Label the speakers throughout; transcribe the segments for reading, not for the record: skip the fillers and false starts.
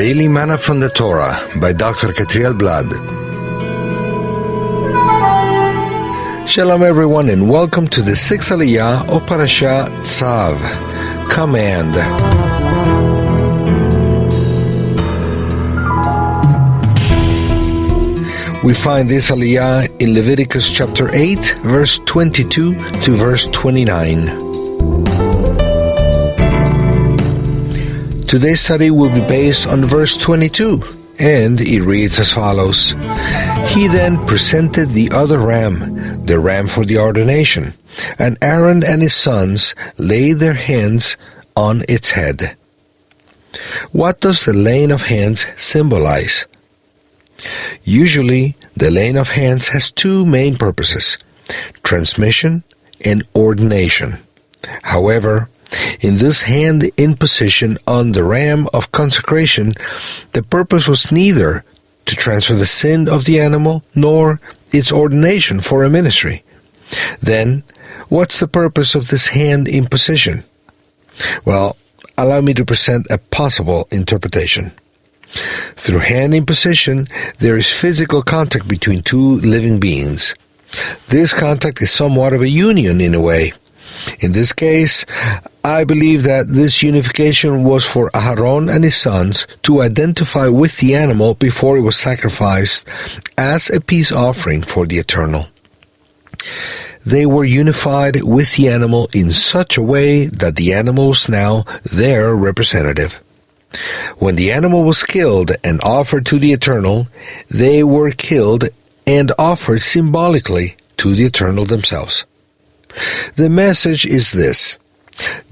Speaker 1: Daily Manna from the Torah by Dr. Ketriel Blad. Shalom everyone, and welcome to the 6th Aliyah of Parashat Tsav, Command. We find this Aliyah in Leviticus chapter 8, verse 22 to verse 29. Today's study will be based on verse 22, and it reads as follows. He then presented the other ram, the ram for the ordination, and Aaron and his sons laid their hands on its head. What does the laying of hands symbolize? Usually, the laying of hands has two main purposes, transmission and ordination. However, in this hand imposition on the ram of consecration, the purpose was neither to transfer the sin of the animal nor its ordination for a ministry. Then, what's the purpose of this hand imposition? Well, allow me to present a possible interpretation. Through hand imposition, there is physical contact between two living beings. This contact is somewhat of a union in a way. In this case, I believe that this unification was for Aaron and his sons to identify with the animal before it was sacrificed as a peace offering for the Eternal. They were unified with the animal in such a way that the animal was now their representative. When the animal was killed and offered to the Eternal, they were killed and offered symbolically to the Eternal themselves. The message is this.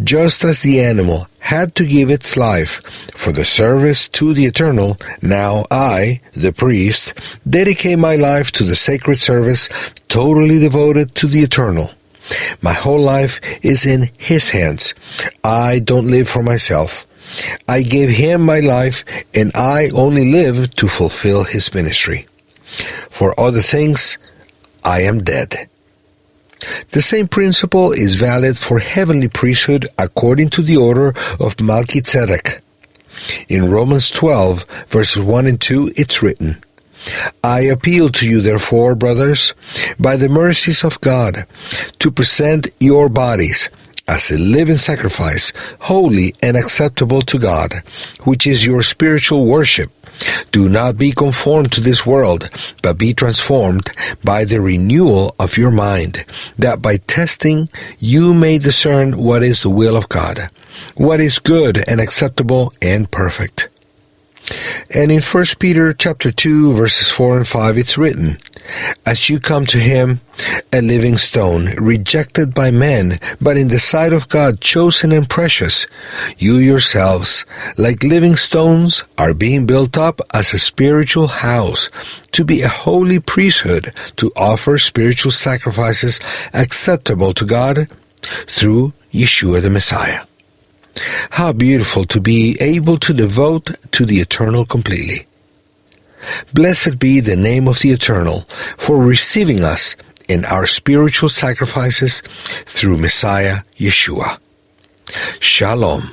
Speaker 1: Just as the animal had to give its life for the service to the Eternal, now I, the priest, dedicate my life to the sacred service totally devoted to the Eternal. My whole life is in His hands. I don't live for myself. I gave Him my life, and I only live to fulfill His ministry. For other things, I am dead. The same principle is valid for heavenly priesthood according to the order of Melchizedek. In Romans 12, verses 1 and 2, it's written, I appeal to you, therefore, brothers, by the mercies of God, to present your bodies as a living sacrifice, holy and acceptable to God, which is your spiritual worship. Do not be conformed to this world, but be transformed by the renewal of your mind, that by testing you may discern what is the will of God, what is good and acceptable and perfect. And in 1 Peter chapter 2, verses 4 and 5, it's written, As you come to Him, a living stone, rejected by men, but in the sight of God chosen and precious, you yourselves, like living stones, are being built up as a spiritual house, to be a holy priesthood, to offer spiritual sacrifices acceptable to God through Yeshua the Messiah. How beautiful to be able to devote to the Eternal completely. Blessed be the name of the Eternal for receiving us in our spiritual sacrifices through Messiah Yeshua. Shalom.